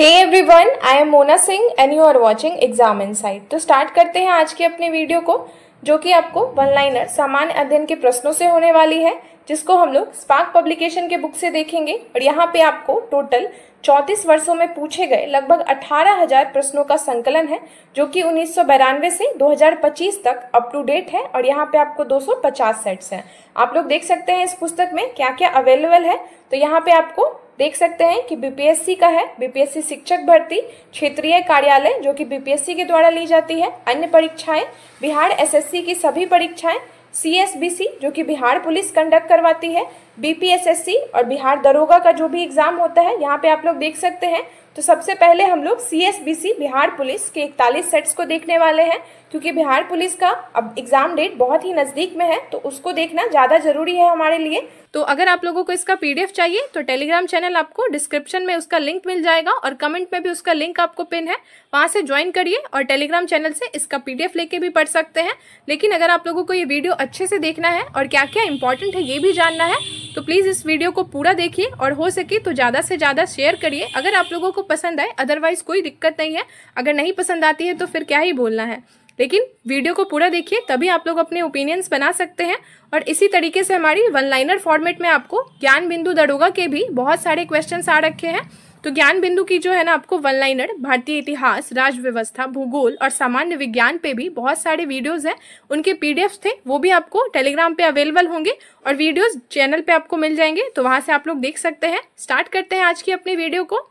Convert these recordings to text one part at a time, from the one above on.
Hey everyone, I am Mona Singh and you are watching Exam Insight। तो start करते हैं आज की अपनी वीडियो को, जो कि आपको वन लाइनर सामान्य अध्ययन के प्रश्नों से होने वाली है, जिसको हम लोग स्पार्क पब्लिकेशन के बुक से देखेंगे। और यहाँ पे आपको टोटल 34 वर्षों में पूछे गए लगभग 18,000 प्रश्नों का संकलन है, जो कि 1992 से 2025 तक अप टू डेट है। और यहाँ पे आपको 250 सेट्स हैं। आप लोग देख सकते हैं इस पुस्तक में क्या क्या अवेलेबल है। तो यहाँ पे आपको देख सकते हैं कि बीपीएससी का है, बीपीएससी शिक्षक भर्ती, क्षेत्रीय कार्यालय जो कि बीपीएससी के द्वारा ली जाती है, अन्य परीक्षाएं, बिहार एसएससी की सभी परीक्षाएं, सीएसबीसी जो कि बिहार पुलिस कंडक्ट करवाती है, बीपीएसएससी और बिहार दरोगा का जो भी एग्जाम होता है, यहाँ पे आप लोग देख सकते हैं। तो सबसे पहले हम लोग सीएसबीसी बिहार पुलिस के 41 सेट्स को देखने वाले हैं, क्योंकि बिहार पुलिस का अब एग्जाम डेट बहुत ही नज़दीक में है, तो उसको देखना ज़्यादा जरूरी है हमारे लिए। तो अगर आप लोगों को इसका पीडीएफ चाहिए तो टेलीग्राम चैनल आपको डिस्क्रिप्शन में उसका लिंक मिल जाएगा और कमेंट में भी उसका लिंक आपको पिन है, वहां से ज्वाइन करिए और टेलीग्राम चैनल से इसका पीडीएफ लेके भी पढ़ सकते हैं। लेकिन अगर आप लोगों को ये वीडियो अच्छे से देखना है और क्या क्या इंपॉर्टेंट है ये भी जानना है, तो प्लीज़ इस वीडियो को पूरा देखिए और हो सके तो ज़्यादा से ज़्यादा शेयर करिए अगर आप लोगों को पसंद आए। अदरवाइज कोई दिक्कत नहीं है, अगर नहीं पसंद आती है तो फिर क्या ही बोलना है। लेकिन वीडियो को पूरा देखिए, तभी आप लोग अपने ओपिनियंस बना सकते हैं। और इसी तरीके से हमारी वन लाइनर फॉर्मेट में आपको ज्ञान बिंदु दरोगा के भी बहुत सारे क्वेश्चंस आ रखे हैं। तो ज्ञान बिंदु की जो है ना, आपको वन लाइनर भारतीय इतिहास, राज्य व्यवस्था, भूगोल और सामान्य विज्ञान पे भी बहुत सारे वीडियोस हैं, उनके पीडीएफ थे, वो भी आपको टेलीग्राम पे अवेलेबल होंगे और वीडियोस चैनल पे आपको मिल जाएंगे, तो वहां से आप लोग देख सकते हैं। स्टार्ट करते हैं आज की अपनी वीडियो को।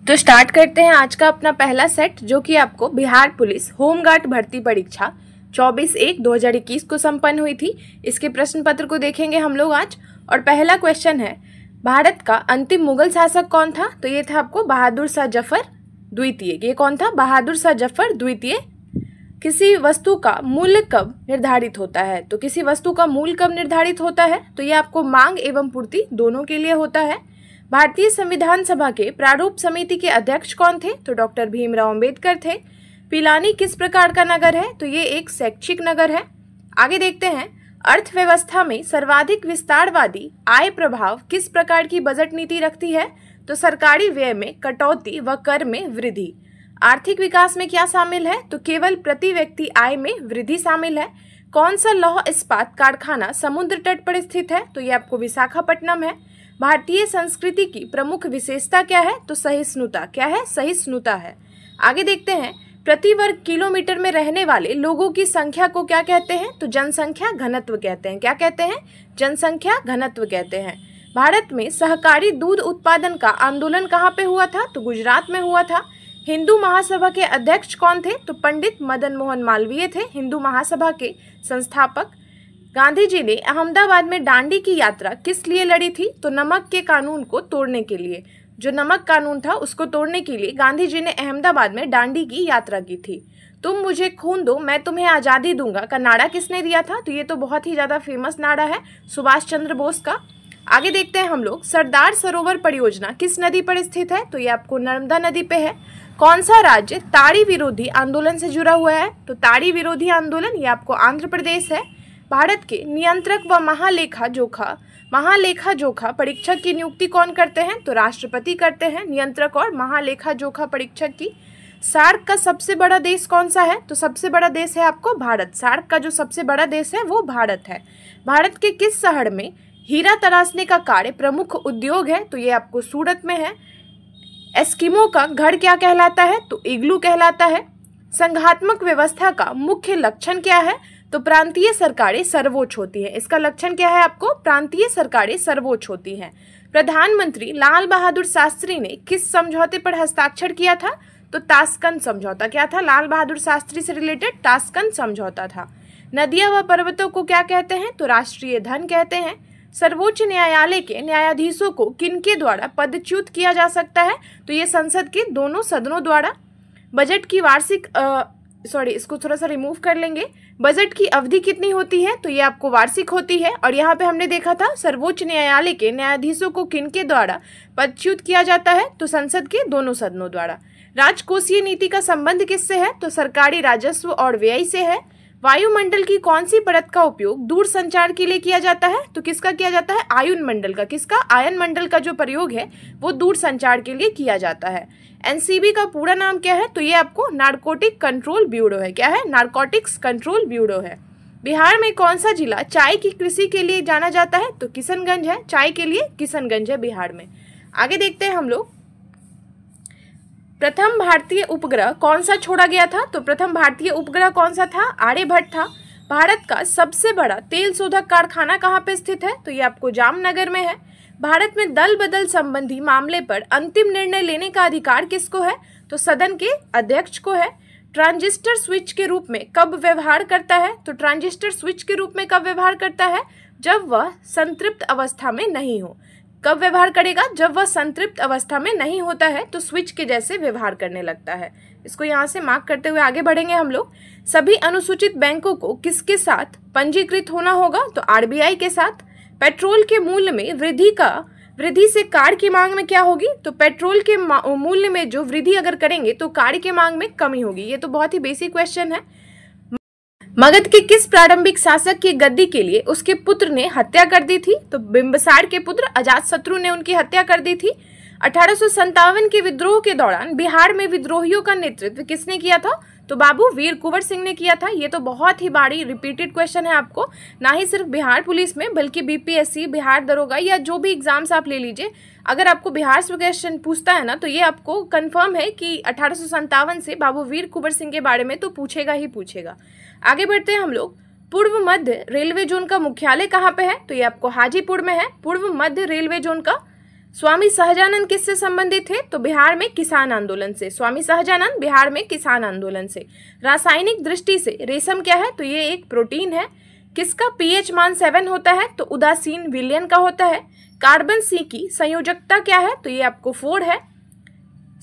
तो स्टार्ट करते हैं आज का अपना पहला सेट, जो कि आपको बिहार पुलिस होमगार्ड भर्ती परीक्षा 24/1/2021 को संपन्न हुई थी। इसके प्रश्न पत्र को देखेंगे हम लोग आज। और पहला क्वेश्चन है, भारत का अंतिम मुगल शासक कौन था? तो ये था आपको बहादुर शाह जफर द्वितीय। ये कौन था? बहादुर शाह जफर द्वितीय। किसी वस्तु का मूल्य कब निर्धारित होता है? तो किसी वस्तु का मूल्य कब निर्धारित होता है? तो ये आपको मांग एवं पूर्ति दोनों के लिए होता है। भारतीय संविधान सभा के प्रारूप समिति के अध्यक्ष कौन थे? तो डॉक्टर भीमराव अंबेडकर थे। पिलानी किस प्रकार का नगर है? तो ये एक शैक्षिक नगर है। आगे देखते हैं, अर्थव्यवस्था में सर्वाधिक विस्तारवादी आय प्रभाव किस प्रकार की बजट नीति रखती है? तो सरकारी व्यय में कटौती व कर में वृद्धि। आर्थिक विकास में क्या शामिल है? तो केवल प्रति व्यक्ति आय में वृद्धि शामिल है। कौन सा लौह इस्पात कारखाना समुद्र तट पर स्थित है? तो ये आपको विशाखापट्टनम है। भारतीय संस्कृति की प्रमुख विशेषता क्या है? तो सहिष्णुता। क्या है? सहिष्णुता है। आगे देखते हैं, प्रति वर्ग किलोमीटर में रहने वाले लोगों की संख्या को क्या कहते हैं? तो जनसंख्या घनत्व कहते हैं। क्या कहते हैं? जनसंख्या घनत्व कहते हैं। भारत में सहकारी दूध उत्पादन का आंदोलन कहाँ पे हुआ था? तो गुजरात में हुआ था। हिंदू महासभा के अध्यक्ष कौन थे? तो पंडित मदन मोहन मालवीय थे, हिंदू महासभा के संस्थापक। गांधी जी ने अहमदाबाद में दांडी की यात्रा किस लिए लड़ी थी? तो नमक के कानून को तोड़ने के लिए। जो नमक कानून था उसको तोड़ने के लिए गांधी जी ने अहमदाबाद में दांडी की यात्रा की थी। तुम मुझे खून दो मैं तुम्हें आज़ादी दूंगा का नारा किसने दिया था? तो ये तो बहुत ही ज़्यादा फेमस नारा है सुभाष चंद्र बोस का। आगे देखते हैं हम लोग, सरदार सरोवर परियोजना किस नदी पर स्थित है? तो ये आपको नर्मदा नदी पे है। कौन सा राज्य ताड़ी विरोधी आंदोलन से जुड़ा हुआ है? तो ताड़ी विरोधी आंदोलन ये आपको आंध्र प्रदेश है। भारत के नियंत्रक व महालेखा जोखा परीक्षक की नियुक्ति कौन करते हैं? तो राष्ट्रपति करते हैं नियंत्रक और महालेखा जोखा परीक्षक की। सार्क का सबसे बड़ा देश कौन सा है? तो सबसे बड़ा देश है आपको भारत। सार्क का जो सबसे बड़ा देश है वो भारत है। भारत के किस शहर में हीरा तराशने का कार्य प्रमुख उद्योग है? तो ये आपको सूरत में है। एस्किमो का घर क्या कहलाता है? तो इग्लू कहलाता है। संघात्मक व्यवस्था का मुख्य लक्षण क्या है? तो प्रांतीय सरकारें सर्वोच्च होती है। इसका लक्षण क्या है आपको? प्रांतीय सरकारें सर्वोच्च होती हैं। प्रधानमंत्री लाल बहादुर शास्त्री ने किस समझौते पर हस्ताक्षर किया था? तो ताशकंद समझौता। क्या था? लाल बहादुर शास्त्री से रिलेटेड ताशकंद समझौता था। नदियां व पर्वतों को क्या कहते हैं? तो राष्ट्रीय धन कहते हैं। सर्वोच्च न्यायालय के न्यायाधीशों को किनके द्वारा पदच्युत किया जा सकता है? तो ये संसद के दोनों सदनों द्वारा। बजट की वार्षिक इसको थोड़ा सा रिमूव कर लेंगे। बजट की अवधि कितनी होती है? तो ये आपको वार्षिक होती है। और यहाँ पे हमने देखा था सर्वोच्च न्यायालय के न्यायाधीशों को किनके द्वारा पदच्युत किया जाता है? तो संसद के दोनों सदनों द्वारा। राजकोषीय नीति का संबंध किससे है? तो सरकारी राजस्व और व्यय से है। वायुमंडल की कौन सी परत का उपयोग दूर संचार के लिए किया जाता है? तो किसका किया जाता है? आयन मंडल का। किसका? आयन मंडल का जो प्रयोग है वो दूर संचार के लिए किया जाता है। एनसीबी का पूरा नाम क्या है? तो ये आपको नारकोटिक कंट्रोल ब्यूरो है। क्या है? नारकोटिक्स कंट्रोल ब्यूरो है। बिहार में कौन सा जिला चाय की कृषि के लिए जाना जाता है? तो किशनगंज है। चाय के लिए किशनगंज है बिहार में। आगे देखते हैं हम लोग, प्रथम भारतीय उपग्रह कौन सा छोड़ा गया था? तो प्रथम भारतीय उपग्रह कौन सा था? आर्यभट्ट था। भारत का सबसे बड़ा तेल शोधक कारखाना कहाँ पे स्थित है? तो ये आपको जामनगर में है। भारत में दल बदल संबंधी मामले पर अंतिम निर्णय लेने का अधिकार किसको है? तो सदन के अध्यक्ष को है। ट्रांजिस्टर स्विच के रूप में कब व्यवहार करता है? तो ट्रांजिस्टर स्विच के रूप में कब व्यवहार करता है? जब वह संतृप्त अवस्था में नहीं हो। कब व्यवहार करेगा? जब वह संतृप्त अवस्था में नहीं होता है तो स्विच के जैसे व्यवहार करने लगता है। इसको यहाँ से मार्क करते हुए आगे बढ़ेंगे हम लोग। सभी अनुसूचित बैंकों को किसके साथ पंजीकृत होना होगा? तो आरबीआई के साथ। पेट्रोल के मूल्य में वृद्धि से कार की मांग में क्या होगी? तो पेट्रोल के मूल्य में जो वृद्धि अगर करेंगे तो कार की मांग में कमी होगी। ये तो बहुत ही बेसिक क्वेश्चन है। मगध के किस प्रारंभिक शासक की गद्दी के लिए उसके पुत्र ने हत्या कर दी थी? तो बिंबिसार के पुत्र अजातशत्रु ने उनकी हत्या कर दी थी। 1857 के विद्रोह के दौरान बिहार में विद्रोहियों का नेतृत्व किसने किया था? तो बाबू वीर कुंवर सिंह ने किया था। ये तो बहुत ही बड़ी रिपीटेड क्वेश्चन है आपको, ना ही सिर्फ बिहार पुलिस में बल्कि बीपीएससी, बिहार दरोगा या जो भी एग्जाम्स आप ले लीजिए, अगर आपको बिहार से क्वेश्चन पूछता है ना तो ये आपको कंफर्म है कि 1857 से बाबू वीर कुंवर सिंह के बारे में तो पूछेगा ही पूछेगा। आगे बढ़ते हैं हम लोग। पूर्व मध्य रेलवे जोन का मुख्यालय कहाँ पे है? तो ये आपको हाजीपुर में है। पूर्व मध्य रेलवे जोन का। स्वामी सहजानंद किससे संबंधित थे? तो बिहार में किसान आंदोलन से। स्वामी सहजानंद बिहार में किसान आंदोलन से। रासायनिक दृष्टि से रेशम क्या है? तो ये एक प्रोटीन है। किसका पीएच मान 7 होता है? तो उदासीन विलयन का होता है। कार्बन सी की संयोजकता क्या है? तो ये आपको 4 है।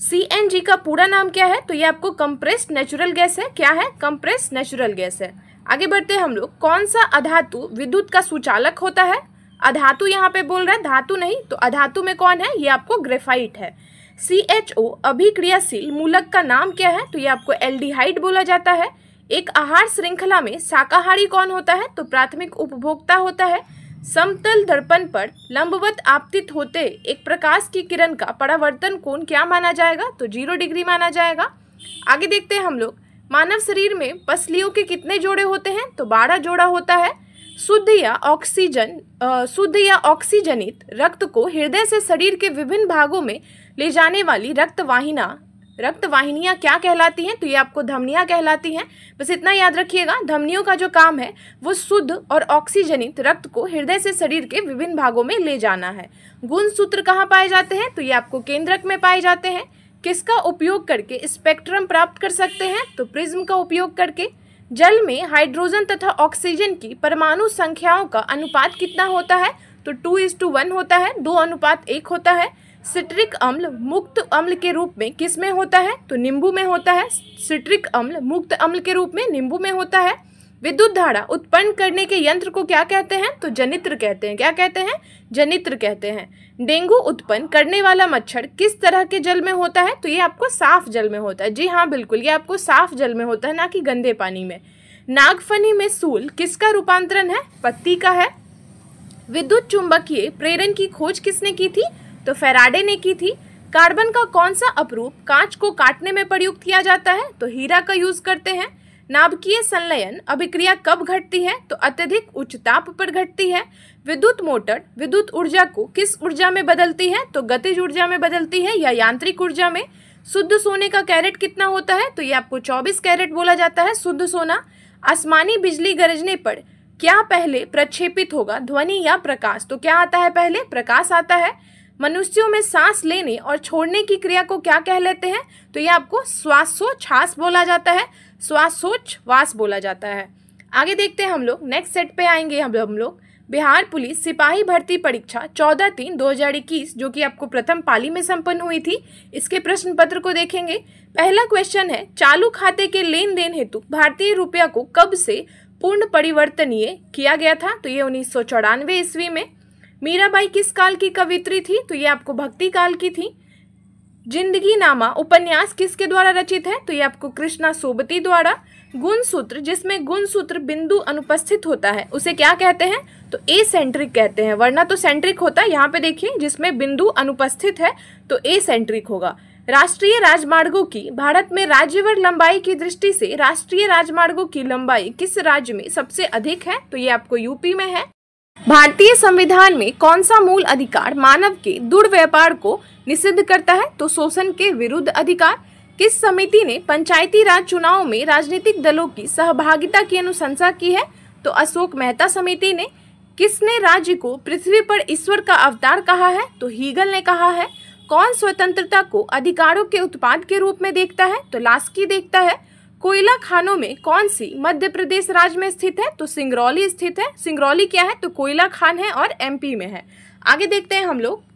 सीएनजी का पूरा नाम क्या है? तो ये आपको कंप्रेस्ड नेचुरल गैस है। क्या है? कंप्रेस्ड नेचुरल गैस है। आगे बढ़ते हैं हम लोग। कौन सा अधातु विद्युत का सुचालक होता है? अधातु यहाँ पे बोल रहा है, धातु नहीं। तो अधातु में कौन है? ये आपको ग्रेफाइट है। CHO अभिक्रियाशील मूलक का नाम क्या है? तो ये आपको एल्डिहाइड बोला जाता है। एक आहार श्रृंखला में शाकाहारी कौन होता है? तो प्राथमिक उपभोक्ता होता है। समतल दर्पण पर लंबवत आपतित होते एक प्रकाश की किरण का परावर्तन कोण क्या माना जाएगा? तो 0 डिग्री माना जाएगा। आगे देखते हैं हम लोग। मानव शरीर में पसलियों के कितने जोड़े होते हैं? तो 12 जोड़ा होता है। शुद्ध या ऑक्सीजनित रक्त को हृदय से शरीर के विभिन्न भागों में ले जाने वाली रक्तवाहिनियां क्या कहलाती हैं? तो ये आपको धमनियां कहलाती हैं। बस इतना याद रखिएगा, धमनियों का जो काम है वो शुद्ध और ऑक्सीजनित रक्त को हृदय से शरीर के विभिन्न भागों में ले जाना है। गुणसूत्र कहाँ पाए जाते हैं? तो ये आपको केंद्रक में पाए जाते हैं। किसका उपयोग करके स्पेक्ट्रम प्राप्त कर सकते हैं? तो प्रिज्म का उपयोग करके। जल में हाइड्रोजन तथा ऑक्सीजन की परमाणु संख्याओं का अनुपात कितना होता है? तो 2:1 होता है। 2:1 होता है। सिट्रिक अम्ल मुक्त अम्ल के रूप में किस में होता है? तो नींबू में होता है। सिट्रिक अम्ल मुक्त अम्ल के रूप में नींबू में होता है। विद्युत धारा उत्पन्न करने के यंत्र को क्या कहते हैं? तो जनित्र कहते हैं। क्या कहते हैं? जनित्र कहते हैं। डेंगू उत्पन्न करने वाला मच्छर किस तरह के जल में होता है? तो ये आपको साफ जल में होता है। जी हाँ, बिल्कुल, ये आपको साफ जल में होता है, ना कि गंदे पानी में। नागफनी में सूल किसका रूपांतरण है? पत्ती का है। विद्युत चुंबकीय प्रेरण की खोज किसने की थी? तो फैराडे ने की थी। कार्बन का कौन सा अपरूप कांच को काटने में प्रयुक्त किया जाता है? तो हीरा का यूज करते हैं। नाभिकीय संलयन अभिक्रिया कब घटती है? तो अत्यधिक उच्च ताप पर घटती है। विद्युत मोटर विद्युत ऊर्जा को किस ऊर्जा में बदलती है? तो गतिज ऊर्जा में बदलती है या यांत्रिक ऊर्जा में। शुद्ध सोने का कैरेट कितना होता है? तो ये आपको 24 कैरेट बोला जाता है शुद्ध सोना। आसमानी बिजली गरजने पर क्या पहले प्रक्षेपित होगा, ध्वनि या प्रकाश? तो क्या आता है पहले? प्रकाश आता है। मनुष्यों में सांस लेने और छोड़ने की क्रिया को क्या कह लेते हैं? तो ये आपको श्वासोच्छ्वास बोला जाता है। श्वासोच्छ्वास बोला जाता है। आगे देखते हैं हम लोग। नेक्स्ट सेट पे आएंगे हम लोग। बिहार पुलिस सिपाही भर्ती परीक्षा 14/3/2021 जो कि आपको प्रथम पाली में संपन्न हुई थी, इसके प्रश्न पत्र को देखेंगे। पहला क्वेश्चन है, चालू खाते के लेन देन हेतु भारतीय रुपया को कब से पूर्ण परिवर्तनीय किया गया था? तो ये 1994 ईस्वी में। मीराबाई किस काल की कवित्री थी? तो ये आपको भक्ति काल की थी। जिंदगी नामा उपन्यास किसके द्वारा रचित है? तो ये आपको कृष्णा सोबती द्वारा। गुणसूत्र, जिसमें गुणसूत्र बिंदु अनुपस्थित होता है, उसे क्या कहते हैं? तो एसेंट्रिक कहते हैं, वरना तो सेंट्रिक होता है। यहाँ पे देखिए जिसमें बिंदु अनुपस्थित है तो एसेंट्रिक होगा। राष्ट्रीय राजमार्गों की भारत में राज्यवार लंबाई की दृष्टि से राष्ट्रीय राजमार्गों की लंबाई किस राज्य में सबसे अधिक है? तो ये आपको यूपी में है। भारतीय संविधान में कौन सा मूल अधिकार मानव के दुर्व्यापार को निषिद्ध करता है? तो शोषण के विरुद्ध अधिकार। किस समिति ने पंचायती राज चुनाव में राजनीतिक दलों की सहभागिता की अनुशंसा की है? तो अशोक मेहता समिति ने। किसने राज्य को पृथ्वी पर ईश्वर का अवतार कहा है? तो हीगल ने कहा है। कौन स्वतंत्रता को अधिकारों के उत्पाद के रूप में देखता है? तो लास्की देखता है। कोयला खानों में कौन सी मध्य प्रदेश राज्य में स्थित है? तो सिंगरौली स्थित है। सिंगरौली क्या है? तो कोयला खान है और एमपी में है। आगे देखते हैं हम लोग।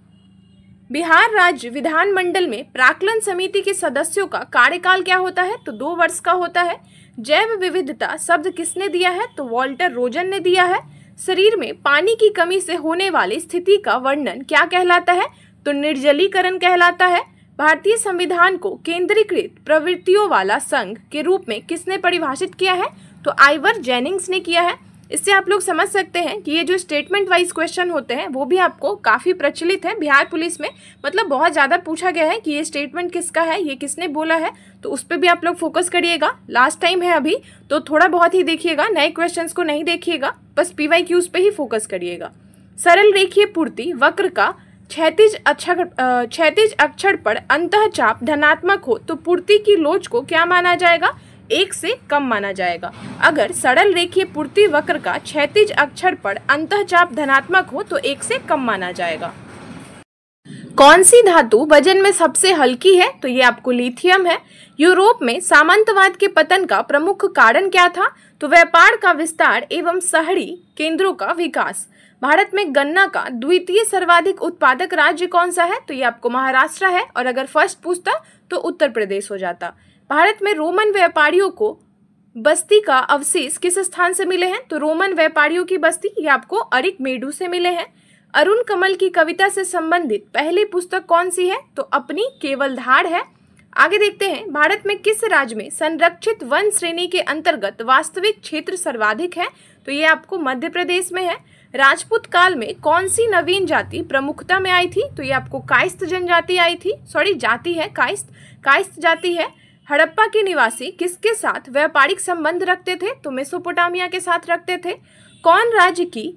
बिहार राज्य विधानमंडल में प्राक्कलन समिति के सदस्यों का कार्यकाल क्या होता है? तो 2 वर्ष का होता है। जैव विविधता शब्द किसने दिया है? तो वॉल्टर रोजन ने दिया है। शरीर में पानी की कमी से होने वाली स्थिति का वर्णन क्या कहलाता है? तो निर्जलीकरण कहलाता है। भारतीय संविधान को केंद्रीकृत प्रवृत्तियों वाला संघ के रूप में किसने परिभाषित किया है? तो आइवर जेनिंग्स ने किया है। इससे आप लोग समझ सकते हैं कि ये जो स्टेटमेंट वाइज क्वेश्चन होते हैं वो भी आपको काफ़ी प्रचलित है बिहार पुलिस में। मतलब बहुत ज़्यादा पूछा गया है कि ये स्टेटमेंट किसका है, ये किसने बोला है, तो उस पर भी आप लोग फोकस करिएगा। लास्ट टाइम है अभी, तो थोड़ा बहुत ही देखिएगा, नए क्वेश्चन को नहीं देखिएगा, बस PYQs पे ही फोकस करिएगा। सरल रेखीय पूर्ति वक्र का क्षैतिज अक्षर पर अंतःचाप धनात्मक हो तो पूर्ति की लोच को क्या माना जाएगा? 1 से कम माना जाएगा। अगर सरल रेखीय पूर्ति वक्र का क्षैतिज अक्षर पर अंतःचाप धनात्मक हो तो 1 से कम माना जाएगा। कौन सी धातु वजन में सबसे हल्की है? तो ये आपको लिथियम है। यूरोप में सामंतवाद के पतन का प्रमुख कारण क्या था? तो व्यापार का विस्तार एवं शहरी केंद्रों का विकास। भारत में गन्ना का द्वितीय सर्वाधिक उत्पादक राज्य कौन सा है? तो ये आपको महाराष्ट्र है, और अगर फर्स्ट पूछता तो उत्तर प्रदेश हो जाता। भारत में रोमन व्यापारियों को बस्ती का अवशेष किस स्थान से मिले हैं? तो रोमन व्यापारियों की बस्ती ये आपको अरिकमेडु से मिले हैं। अरुण कमल की कविता से संबंधित पहली पुस्तक कौन सी है? तो अपनी केवलधार है। आगे देखते हैं, भारत में किस राज्य में संरक्षित वन श्रेणी के अंतर्गत वास्तविक क्षेत्र सर्वाधिक है? तो ये आपको मध्य प्रदेश में है। राजपूत काल में कौन सी नवीन जाति प्रमुखता में आई थी? तो ये आपको कायस्थ जनजाति आई थी, सॉरी जाति है, कायस्थ जाति है। हड़प्पा के निवासी किसके साथ व्यापारिक संबंध रखते थे? तो मेसोपोटामिया के साथ रखते थे। कौन राज्य की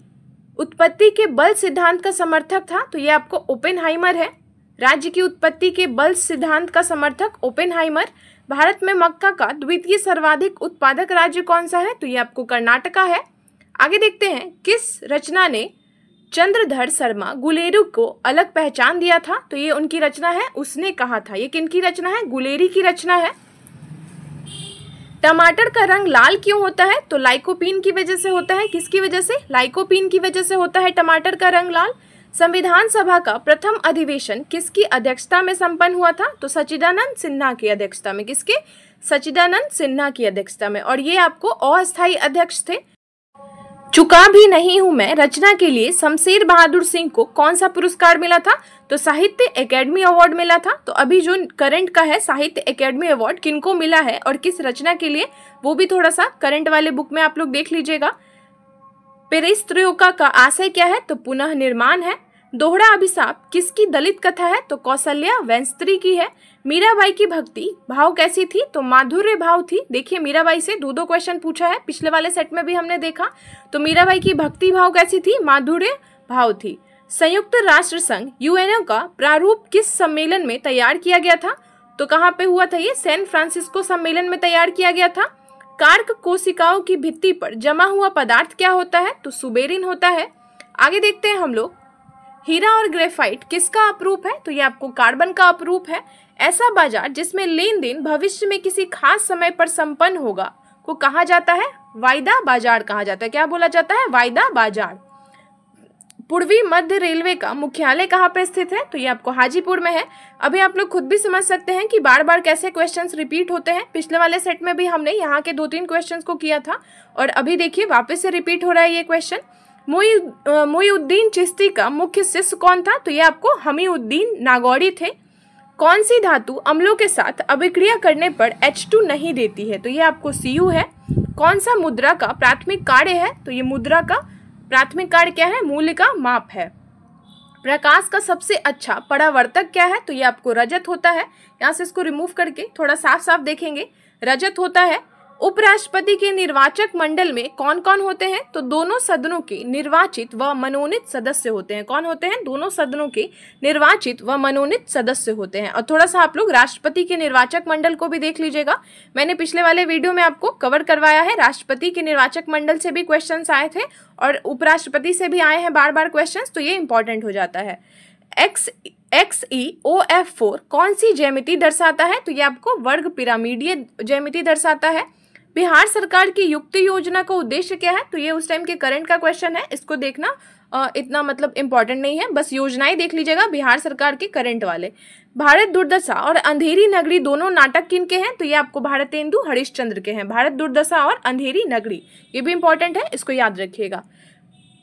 उत्पत्ति के बल सिद्धांत का समर्थक था? तो ये आपको ओपेनहाइमर है। राज्य की उत्पत्ति के बल सिद्धांत का समर्थक ओपेनहाइमर। भारत में मक्का का द्वितीय सर्वाधिक उत्पादक राज्य कौन सा है? तो ये आपको कर्नाटका है। आगे देखते हैं, किस रचना ने चंद्रधर शर्मा गुलेरी को अलग पहचान दिया था? तो ये उनकी रचना है उसने कहा था। ये किनकी रचना है? गुलेरी की रचना है। टमाटर का रंग लाल क्यों होता है? तो लाइकोपीन की वजह से होता है। किसकी वजह से? लाइकोपीन की वजह से होता है टमाटर का रंग लाल। संविधान सभा का प्रथम अधिवेशन किसकी अध्यक्षता में संपन्न हुआ था? तो सच्चिदानंद सिन्हा की अध्यक्षता में। किसके? सच्चिदानंद सिन्हा की अध्यक्षता में, और ये आपको अस्थायी अध्यक्ष थे। चुका भी नहीं हूं मैं रचना के लिए शमशेर बहादुर सिंह को कौन सा पुरस्कार मिला था? तो साहित्य एकेडमी अवार्ड मिला था। तो अभी जो करंट का है साहित्य एकेडमी अवार्ड किनको मिला है और किस रचना के लिए, वो भी थोड़ा सा करंट वाले बुक में आप लोग देख लीजिएगा। पेरेस्त्रोइका का आशय क्या है? तो पुनः निर्माण है। दोहरा अभिशाप किसकी दलित कथा है? तो कौशल्या वेंस्त्री की है। मीराबाई की भक्ति भाव कैसी थी? तो माधुर्य भाव थी। देखिए मीराबाई से 2 क्वेश्चन पूछा है, पिछले वाले सेट में भी हमने देखा। तो मीराबाई की भक्ति भाव कैसी थी? माधुर्य भाव थी। संयुक्त राष्ट्र संघ यूएनओ का प्रारूप किस सम्मेलन में तैयार किया गया था? तो कहाँ पे हुआ था ये? सैन फ्रांसिस्को सम्मेलन में तैयार किया गया था। कार्क कोशिकाओं की भित्ति पर जमा हुआ पदार्थ क्या होता है? तो सुबेरिन होता है। आगे देखते हैं हम लोग, हीरा और ग्रेफाइट किसका अपरूप है? तो ये आपको कार्बन का अपरूप है। ऐसा बाजार जिसमें लेन देन भविष्य में किसी खास समय पर संपन्न होगा को कहा जाता है? वायदा बाजार कहा जाता है। क्या बोला जाता है? वायदा बाजार। पूर्वी मध्य रेलवे का मुख्यालय कहाँ पे स्थित है? तो ये आपको हाजीपुर में है। अभी आप लोग खुद भी समझ सकते हैं कि बार बार कैसे क्वेश्चंस रिपीट होते हैं। पिछले वाले सेट में भी हमने यहाँ के 2-3 क्वेश्चंस को किया था, और अभी देखिए वापस से रिपीट हो रहा है ये क्वेश्चन। मोईउद्दीन चिश्ती का मुख्य शिष्य कौन था? तो ये आपको हमीउद्दीन नागौरी थे। कौन सी धातु अम्लों के साथ अभिक्रिया करने पर H2 नहीं देती है? तो ये आपको Cu है। कौन सा मुद्रा का प्राथमिक कार्य है? तो ये मुद्रा का प्राथमिक कार्य क्या है? मूल्य का माप है। प्रकाश का सबसे अच्छा परावर्तक क्या है? तो ये आपको रजत होता है। यहाँ से इसको रिमूव करके थोड़ा साफ साफ देखेंगे, रजत होता है। उपराष्ट्रपति के निर्वाचक मंडल में कौन कौन होते हैं? तो दोनों सदनों के निर्वाचित व मनोनीत सदस्य होते हैं। कौन होते हैं? दोनों सदनों के निर्वाचित व मनोनीत सदस्य होते हैं। और थोड़ा सा आप लोग राष्ट्रपति के निर्वाचक मंडल को भी देख लीजिएगा, मैंने पिछले वाले वीडियो में आपको कवर करवाया है। राष्ट्रपति के निर्वाचक मंडल से भी क्वेश्चंस आए थे और उपराष्ट्रपति से भी आए हैं बार बार क्वेश्चंस, तो ये इंपॉर्टेंट हो जाता है। XeOF4 कौन सी ज्यामिति दर्शाता है? तो ये आपको वर्ग पिरामिडीय ज्यामिति दर्शाता है। बिहार सरकार की युक्ति योजना का उद्देश्य क्या है? तो ये उस टाइम के करंट का क्वेश्चन है, इसको देखना इतना मतलब इंपॉर्टेंट नहीं है, बस योजनाएं देख लीजिएगा बिहार सरकार के करंट वाले। भारत दुर्दशा और अंधेरी नगरी दोनों नाटक किन के हैं? तो ये आपको भारतेंदु हरिश्चंद्र के हैं। भारत दुर्दशा और अंधेरी नगरी, ये भी इंपॉर्टेंट है, इसको याद रखिएगा।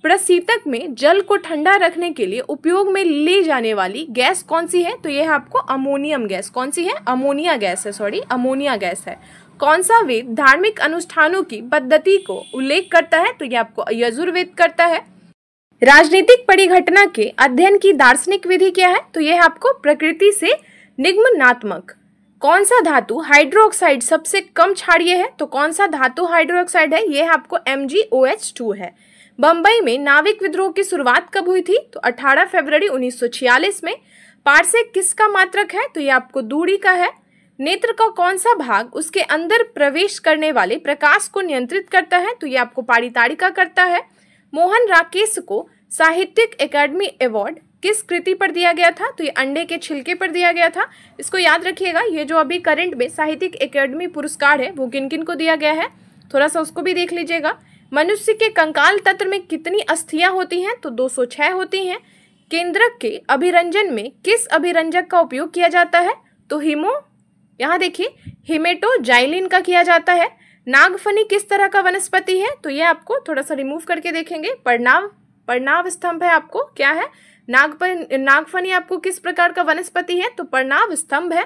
प्रशीतक में जल को ठंडा रखने के लिए उपयोग में ले जाने वाली गैस कौन सी है? तो ये है आपको अमोनियम गैस। कौन सी है? अमोनिया गैस है, सॉरी अमोनिया गैस है। कौन सा वेद धार्मिक अनुष्ठानों की पद्धति को उल्लेख करता है? तो ये आपको यजुर्वेद करता है। राजनीतिक परिघटना के अध्ययन की दार्शनिक विधि क्या है? तो ये है आपको प्रकृति से निगमनात्मक। कौन सा धातु हाइड्रोक्साइड सबसे कम क्षारीय है? तो कौन सा धातु हाइड्रोक्साइड है? ये है आपको MgOH2 है। बंबई में नाविक विद्रोह की शुरुआत कब हुई थी? तो 18 फरवरी 1946 में। पारसेक किसका मात्रक है? तो ये आपको दूरी का है। नेत्र का कौन सा भाग उसके अंदर प्रवेश करने वाले प्रकाश को नियंत्रित करता है? तो ये आपको पारितारिका करता है। मोहन राकेश को साहित्यिक अकादमी अवार्ड किस कृति पर दिया गया था? तो ये अंडे के छिलके पर दिया गया था। इसको याद रखिएगा, ये जो अभी करंट में साहित्यिक अकादमी पुरस्कार है वो किन किन को दिया गया है, थोड़ा सा उसको भी देख लीजिएगा। मनुष्य के कंकाल तंत्र में कितनी अस्थियां होती हैं? तो 206 होती हैं। केंद्रक के अभिरंजन में किस अभिरंजक का उपयोग किया जाता है? तो यहाँ देखिए हिमेटोजाइलिन का किया जाता है। नागफनी किस तरह का वनस्पति है? तो ये आपको थोड़ा सा रिमूव करके देखेंगे। पर्णाव स्तंभ है आपको, क्या है? नागफनी आपको किस प्रकार का वनस्पति है? तो पर्णाव स्तंभ है।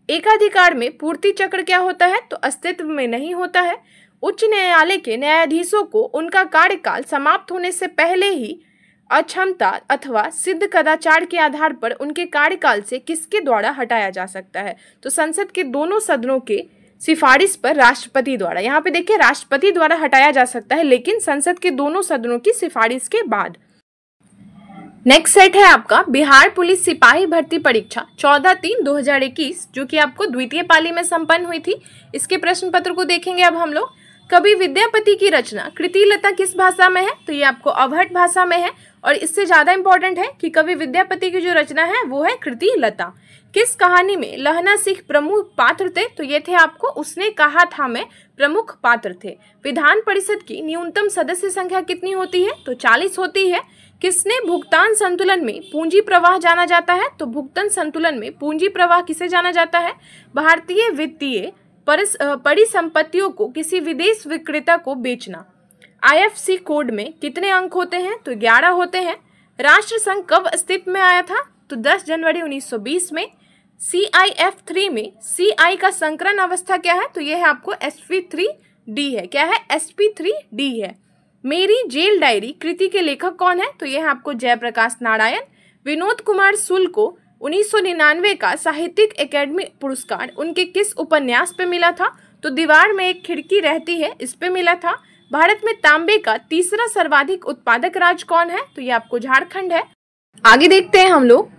एकाधिकार में पूर्ति चक्र क्या होता है? तो अस्तित्व में नहीं होता है। उच्च न्यायालय के न्यायाधीशों को उनका कार्यकाल समाप्त होने से पहले ही अक्षमता अथवा सिद्ध कदाचार के आधार पर उनके कार्यकाल से किसके द्वारा हटाया जा सकता है? तो संसद के दोनों सदनों के सिफारिश पर राष्ट्रपति द्वारा। यहाँ पे देखिए राष्ट्रपति द्वारा हटाया जा सकता है, लेकिन संसद के दोनों सदनों की सिफारिश के बाद। नेक्स्ट सेट है आपका बिहार पुलिस सिपाही भर्ती परीक्षा 14/3/2021, जो कि आपको द्वितीय पाली में संपन्न हुई थी। इसके प्रश्न पत्र को देखेंगे अब हम लोग। कवि विद्यापति की रचना कृतिलता किस भाषा में है? तो ये आपको अवहट भाषा में है। और इससे ज्यादा इंपॉर्टेंट है कि कवि विद्यापति की जो रचना है वो है कृतिलता। किस कहानी में लहना सिंह प्रमुख पात्र थे? तो ये थे आपको उसने कहा था में प्रमुख पात्र थे। विधान परिषद की न्यूनतम सदस्य संख्या कितनी होती है? तो 40 होती है। किसने भुगतान संतुलन में पूंजी प्रवाह जाना जाता है? तो भुगतान संतुलन में पूंजी प्रवाह किसे जाना जाता है? भारतीय वित्तीय परिसंपत्तियों को किसी विदेश विक्रेता को बेचना। IFC कोड में कितने अंक होते हैं? तो 11 होते हैं। राष्ट्र संघ कब अस्तित्व में आया था? तो 10 जनवरी 1920 में। CIF3 में CI का संकरण अवस्था क्या है? तो यह है आपको sp3d है। क्या है? sp3d है। मेरी जेल डायरी कृति के लेखक कौन है? तो यह है आपको जयप्रकाश नारायण। विनोद कुमार सुल को 1999 का साहित्यिक अकादमी पुरस्कार उनके किस उपन्यास पे मिला था? तो दीवार में एक खिड़की रहती है, इस पे मिला था। भारत में तांबे का तीसरा सर्वाधिक उत्पादक राज्य कौन है? तो ये आपको झारखंड है। आगे देखते हैं हम लोग।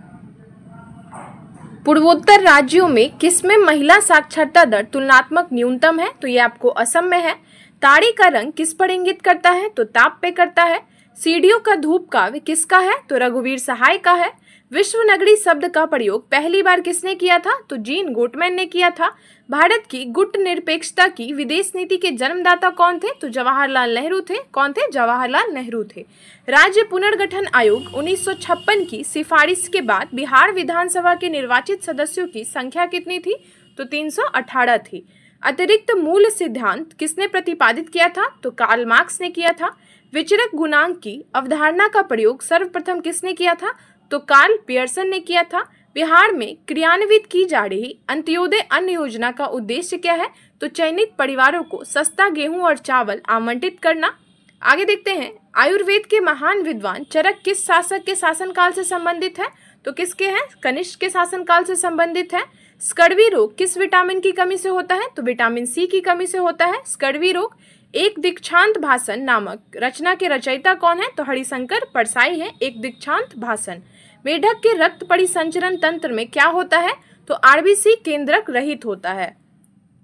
पूर्वोत्तर राज्यों में किसमें महिला साक्षरता दर तुलनात्मक न्यूनतम है? तो ये आपको असम में है। ताड़ी का रंग किस पर इंगित करता है? तो ताप पे करता है। सीढ़ियों का धूप काव्य किसका है? तो रघुवीर सहाय का है। विश्व नगरी शब्द का प्रयोग पहली बार किसने किया था? तो जीन गोटमैन ने किया था। भारत की गुट निरपेक्षता की विदेश नीति के जन्मदाता कौन थे? तो जवाहरलाल नेहरू थे। कौन थे? जवाहरलाल नेहरू थे। राज्य पुनर्गठन आयोग 1956 की सिफारिश के बाद बिहार विधानसभा के निर्वाचित सदस्यों की संख्या कितनी थी? तो 318 थी। अतिरिक्त मूल सिद्धांत किसने प्रतिपादित किया था? तो कार्ल मार्क्स ने किया था। विचरक गुणांक की अवधारणा का प्रयोग सर्वप्रथम किसने किया था? तो कार्ल पियर्सन ने किया था। बिहार में क्रियान्वित की जा रही अंत्योदय अन्न योजना का उद्देश्य क्या है? तो चयनित परिवारों को सस्ता गेहूं और चावल आवंटित करना। आगे देखते हैं, आयुर्वेद के महान विद्वान चरक किस शासक के शासनकाल से संबंधित है? तो किसके हैं? कनिष्क के शासनकाल से संबंधित है। स्कर्वी रोग किस विटामिन की कमी से होता है? तो विटामिन सी की कमी से होता है स्कर्वी रोग। एक दीक्षांत भाषण नामक रचना के रचयिता कौन है? तो हरिशंकर परसाई है एक दीक्षांत भाषण। मेढक के रक्त परिसंचरण तंत्र में क्या होता है? तो आरबीसी केंद्रक रहित होता है।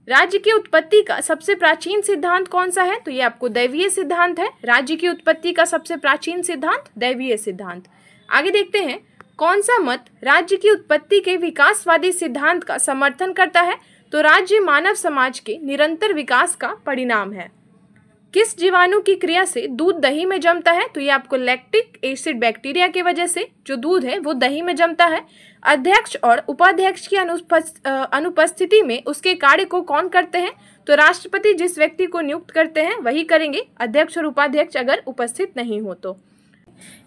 राज्य की उत्पत्ति का सबसे प्राचीन सिद्धांत कौन सा है? तो ये आपको दैवीय सिद्धांत है। राज्य की उत्पत्ति का सबसे प्राचीन सिद्धांत दैवीय सिद्धांत। आगे देखते हैं, कौन सा मत राज्य की उत्पत्ति के विकासवादी सिद्धांत का समर्थन करता है? तो राज्य मानव समाज के निरंतर विकास का परिणाम है। किस जीवाणु की क्रिया से दूध दही में जमता है? तो ये आपको लैक्टिक एसिड बैक्टीरिया की वजह से जो दूध है वो दही में जमता है। अध्यक्ष और उपाध्यक्ष की अनुपस्थिति में उसके कार्य को कौन करते हैं? तो राष्ट्रपति जिस व्यक्ति को नियुक्त करते हैं वही करेंगे, अध्यक्ष और उपाध्यक्ष अगर उपस्थित नहीं हो तो।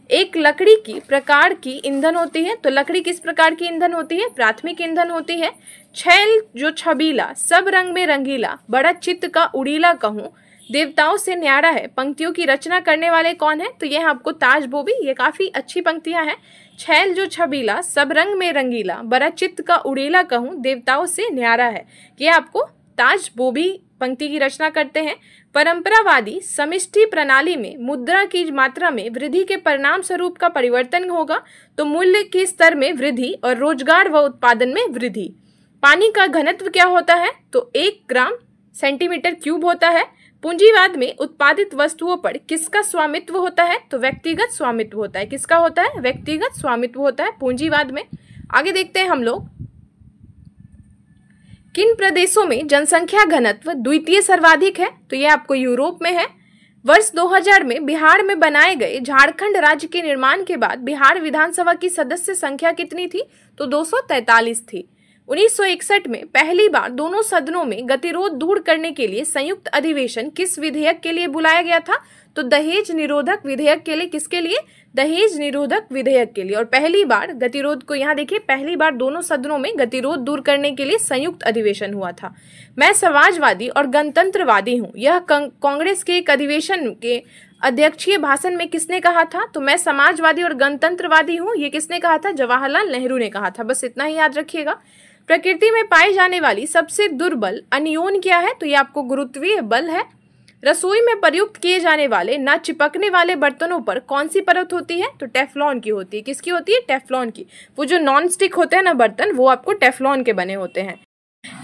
एक लकड़ी की प्रकार की ईंधन होती है, तो लकड़ी किस प्रकार की ईंधन होती है? प्राथमिक ईंधन होती है। छैल जो छबीला सब रंग में रंगीला, बड़ा चित्त का उड़ीला कहूँ, देवताओं से न्यारा है, पंक्तियों की रचना करने वाले कौन है? तो यह आपको ताज बोबी, ये काफी अच्छी पंक्तियां हैं। छैल जो छबीला सब रंग में रंगीला, बड़ा चित्त का उड़ीला कहूँ, देवताओं से न्यारा है, ये आपको ताज बोबी पंक्ति की रचना करते हैं। परंपरावादी समष्टि प्रणाली में मुद्रा की मात्रा में वृद्धि के परिणाम स्वरूप का परिवर्तन होगा, तो मूल्य के स्तर में वृद्धि और रोजगार व उत्पादन में वृद्धि। पानी का घनत्व क्या होता है? तो 1 ग्राम सेंटीमीटर क्यूब होता है। पूंजीवाद में उत्पादित वस्तुओं पर किसका स्वामित्व होता है? तो व्यक्तिगत स्वामित्व होता है। किसका होता है? व्यक्तिगत स्वामित्व होता है पूंजीवाद में। आगे देखते हैं हम लोग, किन प्रदेशों में जनसंख्या घनत्व द्वितीय सर्वाधिक है? तो ये आपको यूरोप में है। वर्ष 2000 में बिहार में बनाए गए झारखंड राज्य के निर्माण के बाद बिहार विधानसभा की सदस्य संख्या कितनी थी? तो 243 थी। 1961 में पहली बार दोनों सदनों में गतिरोध दूर करने के लिए संयुक्त अधिवेशन किस विधेयक के लिए बुलाया गया था? तो दहेज निरोधक विधेयक के लिए। किसके लिए? दहेज निरोधक विधेयक के लिए। और पहली बार गतिरोध को यहाँ देखिए, पहली बार दोनों सदनों में गतिरोध दूर करने के लिए संयुक्त अधिवेशन हुआ था। मैं समाजवादी और गणतंत्रवादी हूँ, यह कांग्रेस के एक अधिवेशन के अध्यक्षीय भाषण में किसने कहा था? तो मैं समाजवादी और गणतंत्रवादी हूँ, ये किसने कहा था? जवाहरलाल नेहरू ने कहा था। बस इतना ही याद रखिएगा। प्रकृति में पाई जाने वाली सबसे दुर्बल अनियोन क्या है? तो ये आपको गुरुत्वीय बल है। रसोई में प्रयुक्त किए जाने वाले न चिपकने वाले बर्तनों पर कौन सी परत होती है? तो टेफ्लॉन की होती है। किसकी होती है? टेफ्लॉन की। वो जो नॉन स्टिक होते हैं ना बर्तन, वो आपको टेफ्लॉन के बने होते हैं।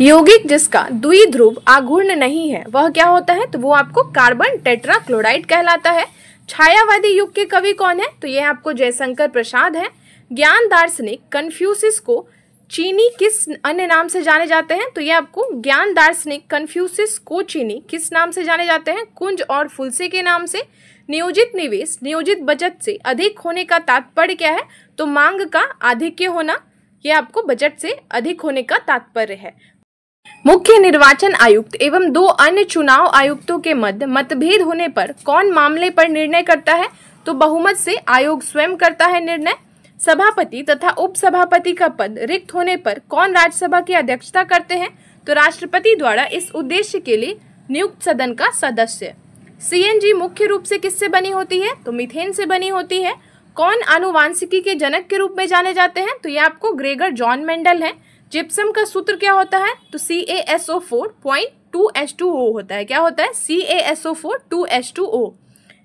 यौगिक जिसका द्विध्रुव आघूर्ण नहीं है वह क्या होता है? तो वो आपको कार्बन टेट्राक्लोराइड कहलाता है। छायावादी युग के कवि कौन है? तो ये आपको जयशंकर प्रसाद है। ज्ञान दार्शनिक कन्फ्यूशियस को चीनी किस अन्य नाम से जाने जाते हैं? तो ये आपको ज्ञान दार्शनिक कन्फ्यूशियस को चीनी किस नाम से जाने जाते हैं? कुंज और फुलसे के नाम से। नियोजित निवेश नियोजित बचत से अधिक होने का तात्पर्य क्या है? तो मांग का आधिक्य होना, ये आपको बजट से अधिक होने का तात्पर्य है। मुख्य निर्वाचन आयुक्त एवं 2 अन्य चुनाव आयुक्तों के मध्य मतभेद होने पर कौन मामले पर निर्णय करता है? तो बहुमत से आयोग स्वयं करता है निर्णय। सभापति तथा उपसभापति का पद रिक्त होने पर कौन राज्यसभा की अध्यक्षता करते हैं? तो राष्ट्रपति द्वारा इस उद्देश्य के लिए नियुक्त सदन का सदस्य। सीएनजी मुख्य रूप से किससे बनी होती है? तो मीथेन से बनी होती है। कौन आनुवांशिकी के जनक के रूप में जाने जाते हैं? तो ये आपको ग्रेगर जॉन मेंडल है। जिप्सम का सूत्र क्या होता है? तो CaSO4.2H2O होता है। क्या होता है? CaSO4.2H2O।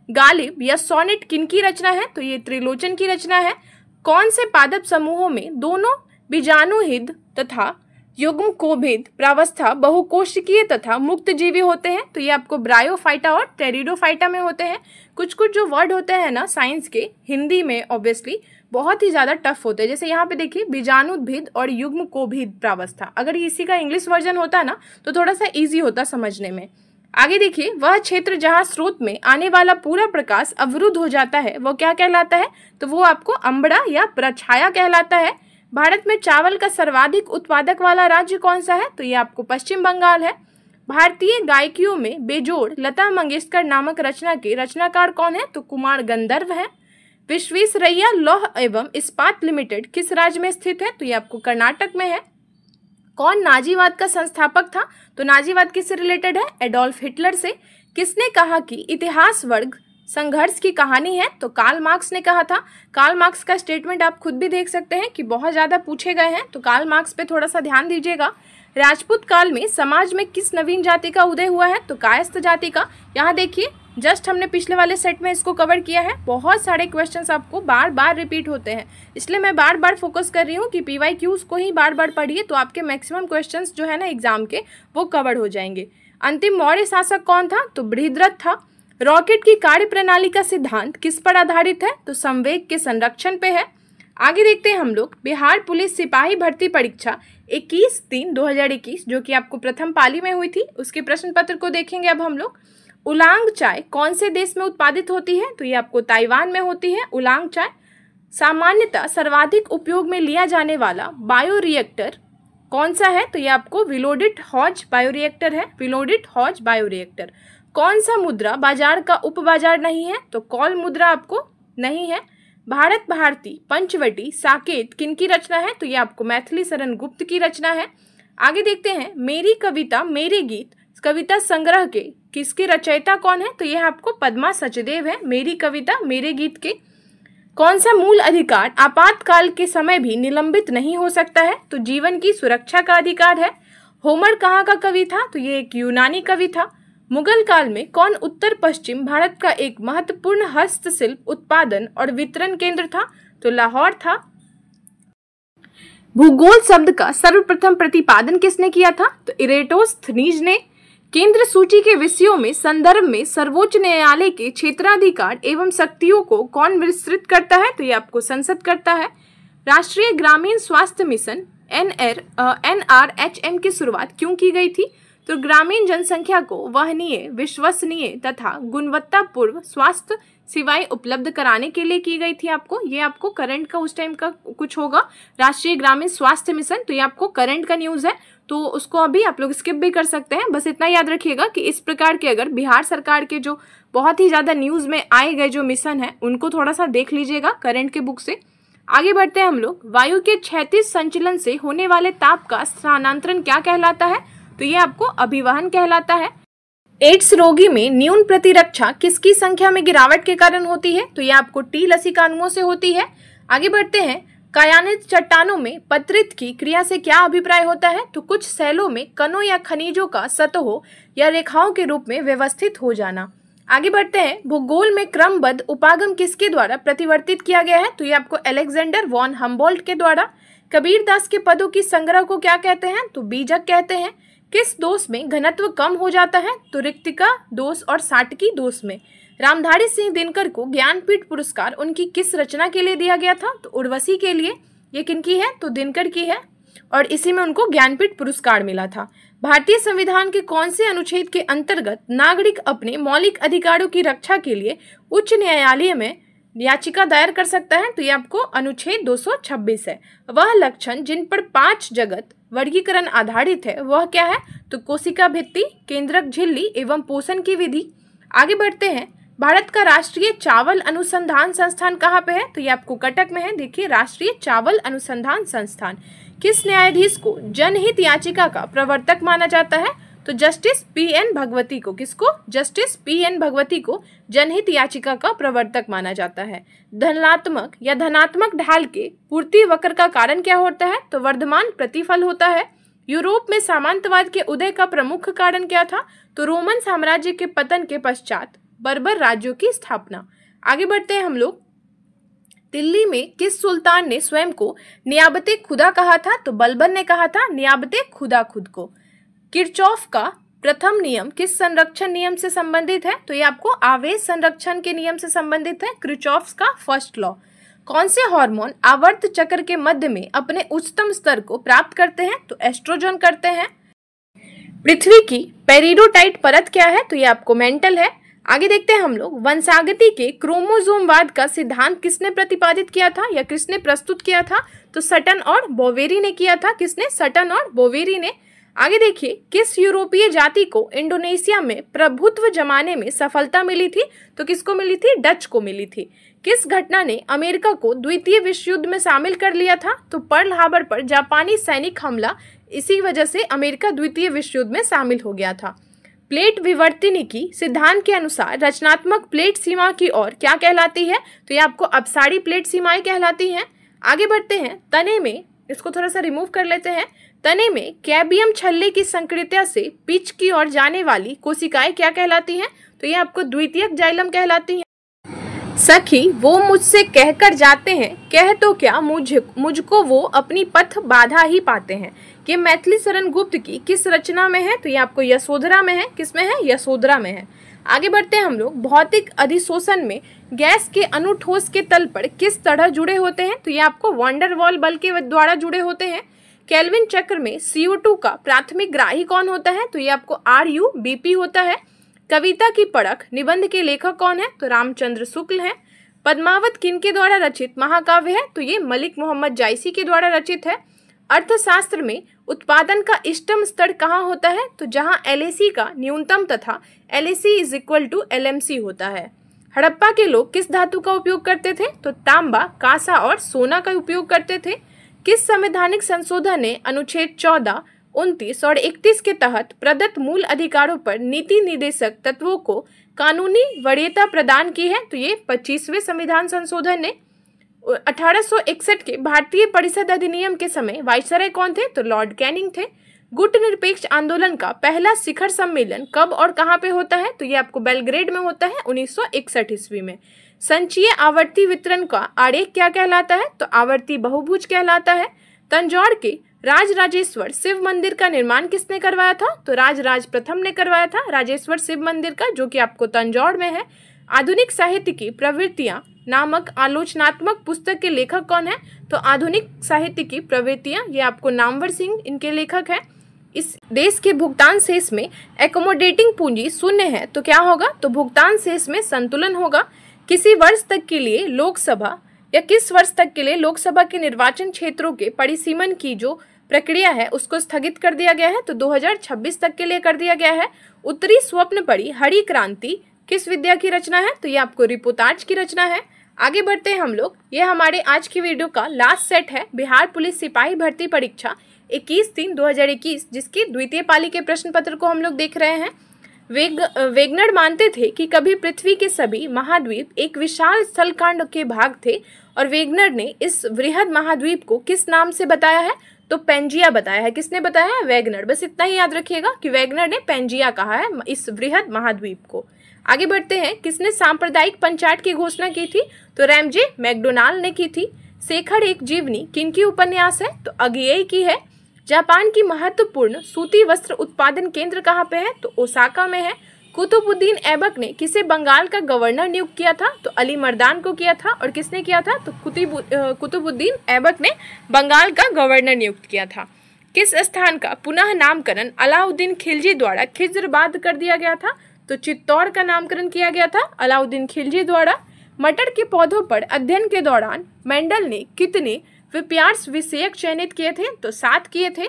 गालिब या सोनेट किनकी रचना है? तो ये त्रिलोचन की रचना है। कौन से पादप समूहों में दोनों बीजाणुहित तथा युग्मकोभिद प्रावस्था बहुकोशिकीय तथा मुक्त जीवी होते हैं? तो ये आपको ब्रायोफाइटा और टेरिडोफाइटा में होते हैं। कुछ कुछ जो वर्ड होते हैं ना साइंस के, हिंदी में ऑब्वियसली बहुत ही ज्यादा टफ होते हैं। जैसे यहाँ पे देखिए बीजाणुभिद और युग्मकोभिद प्रावस्था, अगर इसी का इंग्लिश वर्जन होता ना तो थोड़ा सा इजी होता समझने में। आगे देखिए, वह क्षेत्र जहां स्रोत में आने वाला पूरा प्रकाश अवरुद्ध हो जाता है वो क्या कहलाता है? तो वो आपको अम्बड़ा या प्रछाया कहलाता है। भारत में चावल का सर्वाधिक उत्पादक वाला राज्य कौन सा है? तो ये आपको पश्चिम बंगाल है। भारतीय गायकियों में बेजोड़ लता मंगेशकर नामक रचना के रचनाकार कौन है? तो कुमार गंधर्व है। विश्वेश्वरैया लौह एवं इस्पात लिमिटेड किस राज्य में स्थित है? तो ये आपको कर्नाटक में है। कौन नाजीवाद का संस्थापक था? तो नाजीवाद किससे रिलेटेड है? एडोल्फ हिटलर से। किसने कहा कि इतिहास वर्ग संघर्ष की कहानी है? तो कार्ल मार्क्स ने कहा था। कार्ल मार्क्स का स्टेटमेंट आप खुद भी देख सकते हैं कि बहुत ज़्यादा पूछे गए हैं, तो कार्ल मार्क्स पे थोड़ा सा ध्यान दीजिएगा। राजपूत काल में समाज में किस नवीन जाति का उदय हुआ है? तो कायस्थ जाति का। यहाँ देखिए, जस्ट हमने पिछले वाले सेट में इसको कवर किया है। बहुत सारे क्वेश्चंस आपको बार बार रिपीट होते हैं, इसलिए मैं बार बार फोकस कर रही हूँ कि PYQs को ही बार बार पढ़िए, तो आपके मैक्सिमम क्वेश्चंस जो है ना एग्जाम के, वो कवर हो जाएंगे। अंतिम मौर्य शासक कौन था? तो बृहद्रथ था। रॉकेट की कार्य प्रणाली का सिद्धांत किस पर आधारित है? तो संवेग के संरक्षण पे है। आगे देखते हैं हम लोग बिहार पुलिस सिपाही भर्ती परीक्षा 21/3/2021 जो कि आपको प्रथम पाली में हुई थी, उसके प्रश्न पत्र को देखेंगे अब हम लोग। उलांग चाय कौन से देश में उत्पादित होती है? तो ये आपको ताइवान में होती है उलांग चाय। सामान्यतः सर्वाधिक उपयोग में लिया जाने वाला बायोरिएक्टर कौन सा है? तो ये आपको विलोडिट हॉज बायोरिएक्टर है, विलोडिट हॉज बायोरिएक्टर। कौन सा मुद्रा बाजार का उपबाजार नहीं है? तो कॉल मुद्रा आपको नहीं है। भारत भारती पंचवटी साकेत किनकी रचना है? तो ये आपको मैथिली शरण गुप्त की रचना है। आगे देखते हैं मेरी कविता मेरे गीत कविता संग्रह के किसके रचयिता कौन है? तो यह आपको पद्मा सचदेव है। मेरी कविता मेरे गीत के। कौन सा मूल अधिकार आपातकाल के समय भी निलंबित नहीं हो सकता है? तो जीवन की सुरक्षा का अधिकार है। होमर कहाँ का कवि था? तो ये एक यूनानी कवि था। मुगल काल में कौन उत्तर पश्चिम भारत का एक महत्वपूर्ण हस्तशिल्प उत्पादन और वितरण केंद्र था? तो लाहौर था। भूगोल शब्द का सर्वप्रथम प्रतिपादन किसने किया था? तो इरेटोस्थनीज ने। केंद्र सूची के विषयों में संदर्भ में सर्वोच्च न्यायालय के क्षेत्राधिकार एवं शक्तियों को कौन विस्तृत करता है? तो ये आपको संसद करता है। राष्ट्रीय ग्रामीण स्वास्थ्य मिशन NRHM की शुरुआत क्यों की गई थी? तो ग्रामीण जनसंख्या को वहनीय, विश्वसनीय तथा गुणवत्तापूर्ण स्वास्थ्य सेवाएं उपलब्ध कराने के लिए की गई थी। आपको ये आपको करंट का उस टाइम का कुछ होगा, राष्ट्रीय ग्रामीण स्वास्थ्य मिशन, तो ये आपको करंट का न्यूज़ है, तो उसको अभी आप लोग स्किप भी कर सकते हैं। बस इतना याद रखिएगा कि इस प्रकार के अगर बिहार सरकार के जो बहुत ही ज़्यादा न्यूज़ में आए गए जो मिशन है उनको थोड़ा सा देख लीजिएगा करंट के बुक से। आगे बढ़ते हैं हम लोग। वायु के क्षैतिज संचलन से होने वाले ताप का स्थानांतरण क्या कहलाता है? तो ये आपको अभिवहन कहलाता है। एड्स रोगी में न्यून प्रतिरक्षा किसकी संख्या में गिरावट के कारण होती है? तो ये आपको टी लसिका अणुओं से होती है। आगे बढ़ते हैं। कायानित चट्टानों में पत्रित की क्रिया से क्या अभिप्राय होता है? तो कुछ शैलों में कणों या खनिजों का सतहों या रेखाओं के रूप में व्यवस्थित हो जाना। आगे बढ़ते हैं। भूगोल में क्रमबद्ध उपागम किसके द्वारा प्रतिवर्तित किया गया है? तो ये आपको अलेक्जेंडर वॉन हम्बोल्ट के द्वारा। कबीरदास के पदों की संग्रह को क्या कहते हैं? तो बीजक कहते हैं। किस दोष में घनत्व कम हो जाता है? तो रिक्तिका दोष और साटकी दोष में। रामधारी सिंह दिनकर को ज्ञानपीठ पुरस्कार उनकी किस रचना के लिए दिया गया था? तो उर्वशी के लिए। ये किनकी है? तो दिनकर की है, और इसी में उनको ज्ञानपीठ पुरस्कार मिला था। भारतीय संविधान के कौन से अनुच्छेद के अंतर्गत नागरिक अपने मौलिक अधिकारों की रक्षा के लिए उच्च न्यायालय में याचिका दायर कर सकता है? तो ये आपको अनुच्छेद 226 है। वह लक्षण जिन पर 5 जगत वर्गीकरण आधारित है वह क्या है? तो कोशिका भित्ति, केंद्रक झिल्ली एवं पोषण की विधि। आगे बढ़ते हैं। भारत का राष्ट्रीय चावल अनुसंधान संस्थान कहाँ पे है? तो ये आपको कटक में है। देखिए, राष्ट्रीय चावल अनुसंधान संस्थान। किस न्यायाधीश को जनहित याचिका का प्रवर्तक माना जाता है? तो जस्टिस PN भगवती को। किसको? जस्टिस PN भगवती को जनहित याचिका का प्रवर्तक माना जाता है। धनात्मक या धनात्मक ढाल के पूर्ति वक्र का कारण क्या होता है? तो वर्धमान प्रतिफल होता है। यूरोप में सामंतवाद के उदय का प्रमुख कारण क्या था? तो रोमन साम्राज्य के पतन के पश्चात बर्बर राज्यों की स्थापना। आगे बढ़ते हैं हम लोग। दिल्ली में किस सुल्तान ने स्वयं को नियाबते खुदा कहा था? तो बलबन ने कहा था नियाबते खुदा खुद को। किरचॉफ का प्रथम नियम किस संरक्षण नियम से संबंधित है? तो ये आपको आवेश संरक्षण के नियम से संबंधित है, किरचॉफ का फर्स्ट लॉ। कौन से हार्मोन आवर्त चक्र के मध्य में अपने उच्चतम स्तर को प्राप्त करते हैं? तो एस्ट्रोजन करते हैं। पृथ्वी की पेरिडोटाइट परत क्या है? तो ये आपको मेंटल है। आगे देखते हैं हम लोग। वंशागति के क्रोमोसोमवाद का सिद्धांत किसने प्रतिपादित किया था या किसने प्रस्तुत किया था? तो सटन और बोवेरी ने किया था। किसने? सटन और बोवेरी ने। आगे देखिए, किस यूरोपीय जाति को इंडोनेशिया में प्रभुत्व जमाने में सफलता मिली थी? तो किसको मिली थी? डच को मिली थी। किस घटना ने अमेरिका को द्वितीय विश्व युद्ध में शामिल कर लिया था? तो पर्ल हार्बर पर जापानी सैनिक हमला, इसी वजह से अमेरिका द्वितीय विश्व युद्ध में शामिल हो गया था। प्लेट विवर्तनिकी सिद्धांत के अनुसार रचनात्मक प्लेट सीमा की ओर क्या कहलाती है? तो ये आपको अपसारी प्लेट सीमाएं कहलाती हैं। आगे बढ़ते हैं, तने में, इसको थोड़ा सा रिमूव कर लेते हैं, तने में कैबियम छल्ले की संक्रियता से पिच की ओर जाने वाली कोशिकाएं क्या कहलाती हैं? तो ये आपको द्वितीयक जाइलम कहलाती हैं। सखी वो मुझसे कहकर जाते हैं, कह तो क्या मुझको वो अपनी पथ बाधा ही पाते हैं। ये मैथिली शरण गुप्त की किस रचना में है? तो ये आपको यशोधरा में है। किस में है? यशोधरा में है। आगे बढ़ते हैं हम लोग, भौतिक अधिशोषण में गैस के अणु ठोस के तल पर किस तरह जुड़े होते हैं? तो ये आपको वंडर वॉल बल के द्वारा जुड़े होते हैं। केल्विन चक्र में CO2 का प्राथमिक ग्राही कौन होता है? तो ये आपको RuBp होता है। कविता की परख निबंध के लेखक कौन है? तो रामचंद्र शुक्ल है। पद्मावत किनके द्वारा रचित महाकाव्य है? तो ये मलिक मोहम्मद जायसी के द्वारा रचित है। अर्थशास्त्र में उत्पादन का इष्टतम स्तर कहाँ होता है? तो जहां LAC का न्यूनतम तथा LAC = LMC होता है। हड़प्पा के लोग किस धातु का उपयोग करते थे? तो तांबा, कांसा और सोना का उपयोग करते थे। किस संवैधानिक संशोधन ने अनुच्छेद 14, 29 और 31 के तहत प्रदत्त मूल अधिकारों पर नीति निर्देशक तत्वों को कानूनी वरीयता प्रदान की है? तो ये 25वें संविधान संशोधन ने। 1861 के भारतीय परिषद अधिनियम के समय वाइसराय कौन थे? तो लॉर्ड कैनिंग थे। गुट निरपेक्ष आंदोलन का पहला शिखर सम्मेलन कब और कहाँ पे होता है? तो ये आपको बेलग्रेड में होता है 1961 ईस्वी में। संचयी आवर्ती वितरण का आरेख क्या कहलाता है? तो आवर्ती बहुभुज कहलाता है। तंजौर के राजराजेश्वर शिव मंदिर का निर्माण किसने करवाया था? तो राजराज प्रथम ने करवाया था राजेश्वर शिव मंदिर का, जो कि आपको तंजौर में है। आधुनिक साहित्य की प्रवृत्तियां नामक आलोचनात्मक पुस्तक के लेखक कौन है? तो आधुनिक साहित्य की प्रवृत्तियां, ये आपको नामवर सिंह इनके लेखक हैं। इस देश के भुगतान शेष में एकोमोडेटिंग पूंजी शून्य है, तो क्या होगा? तो भुगतान शेष में संतुलन होगा। किसी वर्ष तक के लिए लोकसभा या किस वर्ष तक के लिए लोकसभा के निर्वाचन क्षेत्रों के परिसीमन की जो प्रक्रिया है उसको स्थगित कर दिया गया है? तो 2026 तक के लिए कर दिया गया है। उत्तरी स्वप्न पड़ी हरी क्रांति किस विद्या की रचना है? तो ये आपको रिपोर्टाज की रचना है। आगे बढ़ते हैं हम लोग, ये हमारे आज की वीडियो का लास्ट सेट है, बिहार पुलिस सिपाही भर्ती परीक्षा 21/3/2021, जिसकी द्वितीय पाली के प्रश्न पत्र को हम लोग देख रहे हैं। वेगनर मानते थे कि कभी पृथ्वी के सभी महाद्वीप एक विशाल स्थलखंड के भाग थे और वेगनर ने इस वृहद महाद्वीप को किस नाम से बताया है? तो पेंजिया बताया है। किसने बताया है? वेगनर। बस इतना ही याद रखिएगा कि वेगनर ने पेंजिया कहा है इस वृहद महाद्वीप को। आगे बढ़ते हैं, किसने सांप्रदायिक पंचायत की घोषणा की थी? तो रैमजे मैकडोनाल्ड ने की थी। शेखर एक जीवनी किनकी उपन्यास है? तो अगिएई की है। जापान की महत्वपूर्ण सूती वस्त्र उत्पादन केंद्र कहाँ पे है? तो ओसाका में है। कुतुबुद्दीन ऐबक ने किसे बंगाल का गवर्नर नियुक्त किया था? तो अली मर्दान को किया था। और किसने किया था? तो कुतुबुद्दीन ऐबक ने बंगाल का गवर्नर नियुक्त किया था। किस स्थान का पुनः नामकरण अलाउद्दीन खिलजी द्वारा खिजराबाद कर दिया गया था? तो चित्तौड़ का नामकरण किया गया था अलाउद्दीन खिलजी द्वारा। मटर के पौधों पर अध्ययन के दौरान मेंडल ने कितने विपर्यास विषयक चयनित किए थे? तो 7 किए थे।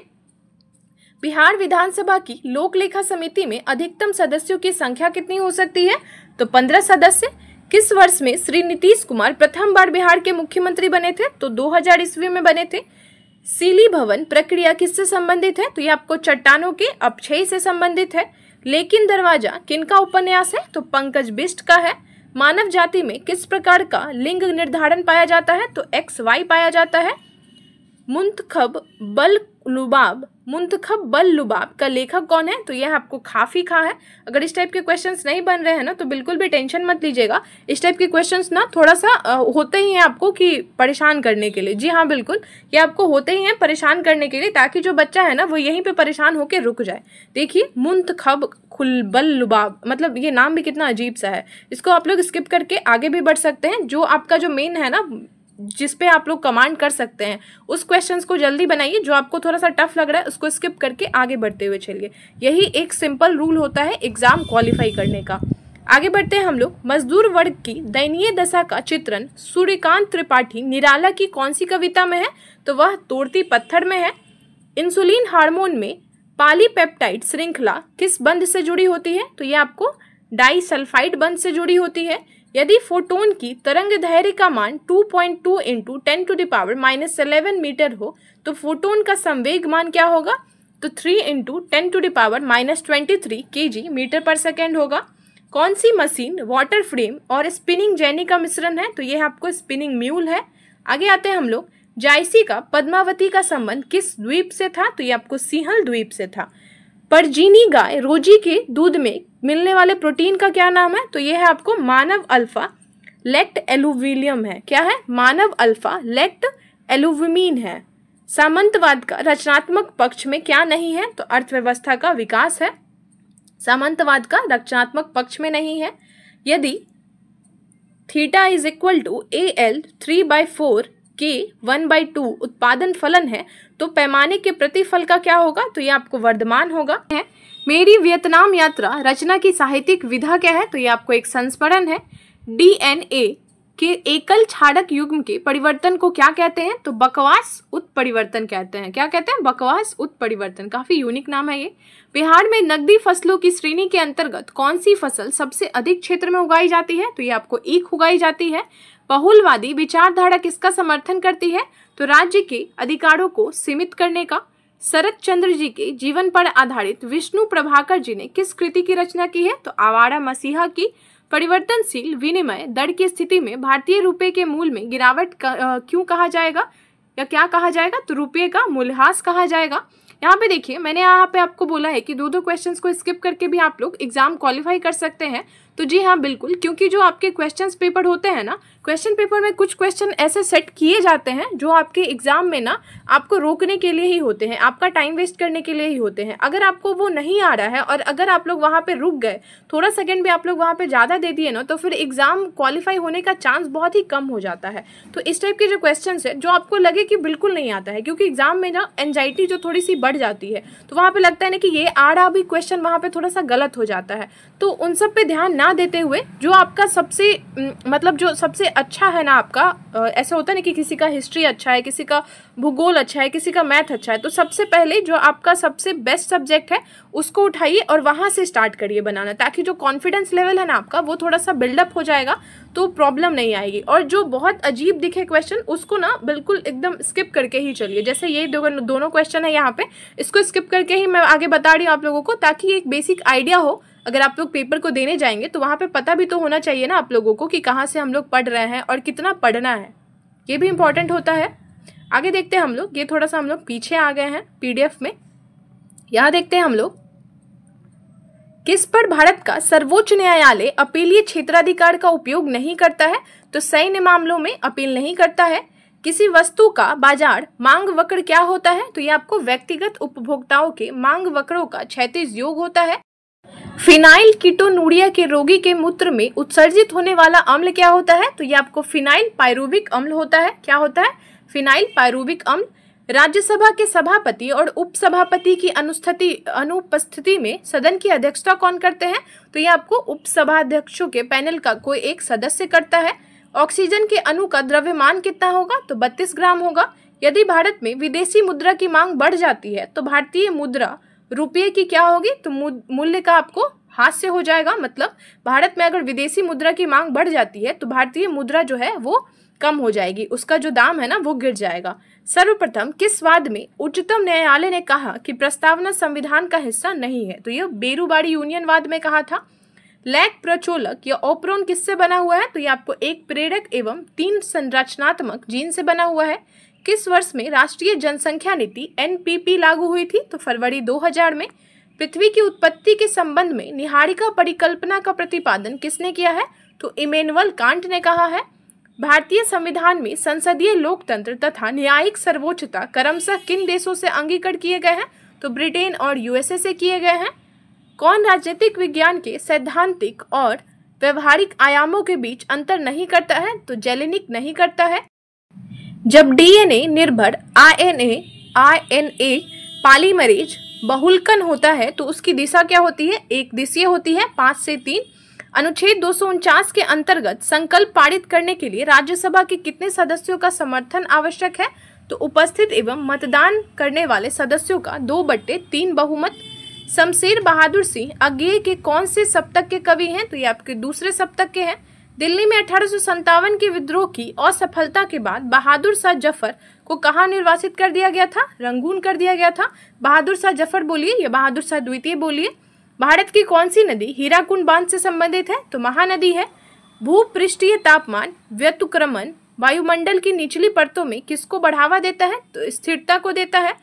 बिहार विधानसभा की लोक लेखा समिति में अधिकतम सदस्यों की संख्या कितनी हो सकती है? तो 15 सदस्य। किस वर्ष में श्री नीतीश कुमार प्रथम बार बिहार के मुख्यमंत्री बने थे? तो 2000 ईस्वी में बने थे। सीली भवन प्रक्रिया किससे संबंधित है? तो ये आपको चट्टानों के अपक्षय से संबंधित है। लेकिन दरवाजा किनका उपन्यास है? तो पंकज बिष्ट का है। मानव जाति में किस प्रकार का लिंग निर्धारण पाया जाता है? तो XY पाया जाता है। मुंतखब बल लुबाब का लेखक कौन है? तो यह आपको काफी खा है। अगर इस टाइप के क्वेश्चंस नहीं बन रहे हैं ना तो बिल्कुल भी टेंशन मत लीजिएगा। इस टाइप के क्वेश्चंस ना थोड़ा सा होते ही हैं आपको कि परेशान करने के लिए। जी हाँ, बिल्कुल ये आपको होते ही हैं परेशान करने के लिए, ताकि जो बच्चा है ना वो यहीं पे परेशान होकर रुक जाए। देखिए, मुंतखब बल लुबाब, मतलब ये नाम भी कितना अजीब सा है। इसको आप लोग स्किप करके आगे भी बढ़ सकते हैं। जो आपका जो मेन है ना जिस पे आप लोग कमांड कर सकते हैं उस क्वेश्चंस को जल्दी बनाइए। जो आपको थोड़ा सा टफ लग रहा है उसको स्किप करके आगे बढ़ते हुए चलिए। यही एक सिंपल रूल होता है एग्जाम क्वालिफाई करने का। आगे बढ़ते हैं हम लोग। मजदूर वर्ग की दयनीय दशा का चित्रण सूर्यकांत त्रिपाठी निराला की कौन सी कविता में है? तो वह तोड़ती पत्थर में है। इंसुलिन हार्मोन में पॉलीपेप्टाइड श्रृंखला किस बंध से जुड़ी होती है? तो ये आपको डाइसल्फाइड बंध से जुड़ी होती है। यदि फोटोन की तरंग दैर्घ्य का मान 2.2 × 10⁻11 मीटर हो तो फोटोन का संवेग मान क्या होगा? तो 3 × 10⁻23 kg मीटर पर सेकेंड होगा। कौन सी मशीन वाटर फ्रेम और स्पिनिंग जेनी का मिश्रण है? तो यह आपको स्पिनिंग म्यूल है। आगे आते हैं हम लोग, जायसी का पद्मावती का संबंध किस द्वीप से था? तो ये आपको सिंहल द्वीप से था। परजीनी गाय रोजी के दूध में मिलने वाले प्रोटीन का क्या नाम है? तो यह है आपको मानव अल्फा लेक्ट एलुविलियम है। क्या है? मानव अल्फा लेक्ट एलुविमीन है। सामंतवाद का रचनात्मक पक्ष में क्या नहीं है? तो अर्थव्यवस्था का विकास है। सामंतवाद का रचनात्मक पक्ष में नहीं है। यदि theta is equal to AL 3/4 K 1/2 उत्पादन फलन है तो पैमाने के प्रतिफल का क्या होगा? तो ये आपको वर्धमान होगा। मेरी वियतनाम यात्रा रचना की साहित्यिक विधा क्या है? तो ये आपको एक संस्मरण है। DNA के एकल क्षारक युग्म के परिवर्तन को क्या कहते हैं? तो बकवास उत्परिवर्तन कहते हैं। क्या कहते हैं? बकवास उत्परिवर्तन। काफी यूनिक नाम है ये। बिहार में नकदी फसलों की श्रेणी के अंतर्गत कौन सी फसल सबसे अधिक क्षेत्र में उगाई जाती है? तो ये आपको ईख उगाई जाती है। बहुलवादी विचारधारा किसका समर्थन करती है? तो राज्य के अधिकारों को सीमित करने का। शरत चंद्र जी के जीवन पर आधारित विष्णु प्रभाकर जी ने किस कृति की रचना की है? तो आवारा मसीहा की। परिवर्तनशील विनिमय दर की स्थिति में भारतीय रुपए के मूल्य में गिरावट क्यों कहा जाएगा या क्या कहा जाएगा? तो रुपये का मूल्यह्रास कहा जाएगा। यहाँ पे देखिए, मैंने यहाँ पे आपको बोला है कि दो क्वेश्चंस को स्किप करके भी आप लोग एग्जाम क्वालिफाई कर सकते हैं। तो जी हाँ, बिल्कुल, क्योंकि जो आपके क्वेश्चंस पेपर होते हैं ना, क्वेश्चन पेपर में कुछ क्वेश्चन ऐसे सेट किए जाते हैं जो आपके एग्जाम में ना आपको रोकने के लिए ही होते हैं, आपका टाइम वेस्ट करने के लिए ही होते हैं। अगर आपको वो नहीं आ रहा है और अगर आप लोग वहाँ पे रुक गए, थोड़ा सेकंड भी आप लोग वहाँ पे ज़्यादा दे दिए ना, तो फिर एग्जाम क्वालिफाई होने का चांस बहुत ही कम हो जाता है। तो इस टाइप के जो क्वेश्चन है जो आपको लगे कि बिल्कुल नहीं आता है, क्योंकि एग्जाम में ना एंजाइटी जो थोड़ी सी बढ़ जाती है, तो वहाँ पे लगता है ना कि ये आ रहा भी क्वेश्चन वहाँ पे थोड़ा सा गलत हो जाता है। तो उन सब पे ध्यान ना देते हुए जो आपका सबसे मतलब जो सबसे अच्छा है ना आपका, ऐसा होता है ना कि किसी का हिस्ट्री अच्छा है, किसी का भूगोल अच्छा है, किसी का मैथ अच्छा है, तो सबसे पहले जो आपका सबसे बेस्ट सब्जेक्ट है उसको उठाइए और वहाँ से स्टार्ट करिए बनाना, ताकि जो कॉन्फिडेंस लेवल है ना आपका वो थोड़ा सा बिल्डअप हो जाएगा, तो प्रॉब्लम नहीं आएगी। और जो बहुत अजीब दिखे क्वेश्चन उसको ना बिल्कुल एकदम स्किप करके ही चलिए। जैसे ये दोनों क्वेश्चन है यहाँ पे, इसको स्किप करके ही मैं आगे बता रही हूँ आप लोगों को, ताकि एक बेसिक आइडिया हो। अगर आप लोग पेपर को देने जाएंगे तो वहाँ पे पता भी तो होना चाहिए ना आप लोगों को कि कहाँ से हम लोग पढ़ रहे हैं और कितना पढ़ना है, ये भी इम्पोर्टेंट होता है। आगे देखते हैं हम लोग, ये थोड़ा सा हम लोग पीछे आ गए हैं PDF में। यहाँ देखते हैं हम लोग, किस पर भारत का सर्वोच्च न्यायालय अपीलीय क्षेत्राधिकार का उपयोग नहीं करता है? तो सैन्य मामलों में अपील नहीं करता है। किसी वस्तु का बाजार मांग वक्र क्या होता है? तो ये आपको व्यक्तिगत उपभोक्ताओं के मांग वक्रों का क्षैतिज योग होता है। फिनाइल कीटोनूरिया के रोगी के मूत्र में उत्सर्जित होने वाला अम्ल क्या होता है? तो ये आपको फिनाइल पायरुविक अम्ल होता है। क्या होता है? फिनाइल पायरुविक अम्ल। राज्यसभा के सभापति और उपसभापति की अनुपस्थिति में सदन की अध्यक्षता कौन करते हैं? तो ये आपको उपसभाध्यक्षों के पैनल का कोई एक सदस्य करता है। ऑक्सीजन के अणु का द्रव्यमान कितना होगा? तो 32 ग्राम होगा। यदि भारत में विदेशी मुद्रा की मांग बढ़ जाती है तो भारतीय मुद्रा रुपये की क्या होगी? तो मूल्य का आपको हास्य हो जाएगा। मतलब भारत में अगर विदेशी मुद्रा की मांग बढ़ जाती है तो भारतीय मुद्रा जो है वो कम हो जाएगी, उसका जो दाम है ना वो गिर जाएगा। सर्वप्रथम किस वाद में उच्चतम न्यायालय ने कहा कि प्रस्तावना संविधान का हिस्सा नहीं है? तो यह बेरूबाड़ी यूनियन वाद में कहा था। लैक प्रचोलक या ओप्रोन किससे बना हुआ है? तो ये आपको एक प्रेरक एवं 3 संरचनात्मक जीन से बना हुआ है। किस वर्ष में राष्ट्रीय जनसंख्या नीति NPP लागू हुई थी? तो फरवरी 2000 में। पृथ्वी की उत्पत्ति के संबंध में निहारिका परिकल्पना का प्रतिपादन किसने किया है? तो इमैनुअल कांट ने कहा है। भारतीय संविधान में संसदीय लोकतंत्र तथा न्यायिक सर्वोच्चता क्रमशः किन देशों से अंगीकृत किए गए हैं? तो ब्रिटेन और USA से किए गए हैं। कौन राजनीतिक विज्ञान के सैद्धांतिक और व्यवहारिक आयामों के बीच अंतर नहीं करता है? तो जेलेनिक नहीं करता है। जब DNA निर्भर RNA पॉलीमरेज बहुलकन होता है तो उसकी दिशा क्या होती है? एक दिशीय होती है, 5 से 3। अनुच्छेद 249 के अंतर्गत संकल्प पारित करने के लिए राज्यसभा के कितने सदस्यों का समर्थन आवश्यक है? तो उपस्थित एवं मतदान करने वाले सदस्यों का 2/3 बहुमत। शमशेर बहादुर सिंह अज्ञेय के कौन से शतक के कवि हैं? तो ये आपके दूसरे शतक के हैं। दिल्ली में 1857 के विद्रोह की असफलता के बाद बहादुर शाह जफर को कहाँ निर्वासित कर दिया गया था? रंगून कर दिया गया था। बहादुर शाह जफर बोलिए या बहादुर शाह द्वितीय बोलिए। भारत की कौन सी नदी हीराकुंड बांध से संबंधित है? तो महानदी है। भूपृष्ठीय तापमान व्युत्क्रमण वायुमंडल की निचली परतों में किसको बढ़ावा देता है? तो स्थिरता को देता है।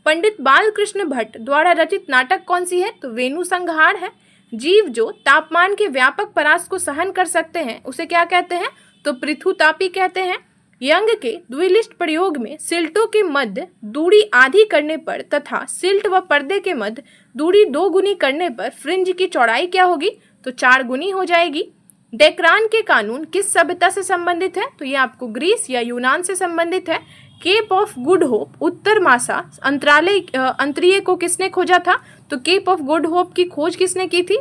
पंडित बालकृष्ण भट्ट द्वारा रचित नाटक कौन सी है? तो वेणु संहार है। जीव जो तापमान के व्यापक परास को सहन कर सकते हैं उसे क्या कहते हैं? तो पृथुतापी कहते हैं। यंग के द्विलिष्ट प्रयोग में सिल्टों के मध्य दूरी आधी करने पर तथा सिल्ट व पर्दे के मध्य दूरी 2 गुनी करने पर फ्रिंज की चौड़ाई क्या होगी? तो 4 गुनी हो जाएगी। डेक्रान के कानून किस सभ्यता से संबंधित है? तो ये आपको ग्रीस या यूनान से संबंधित है। केप ऑफ गुड होप उत्तर मासा अंतरिय को किसने खोजा था? तो केप ऑफ गुड होप की खोज किसने की थी?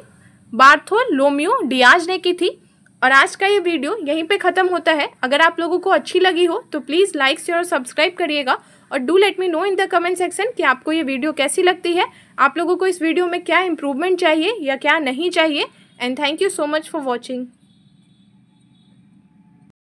बार्थोलोम्यू डियाज ने की थी। और आज का ये वीडियो यहीं पे खत्म होता है। अगर आप लोगों को अच्छी लगी हो तो प्लीज़ लाइक शेयर और सब्सक्राइब करिएगा और do let me know in the comment section कि आपको ये वीडियो कैसी लगती है, आप लोगों को इस वीडियो में क्या इंप्रूवमेंट चाहिए या क्या नहीं चाहिए। And thank you so much for watching.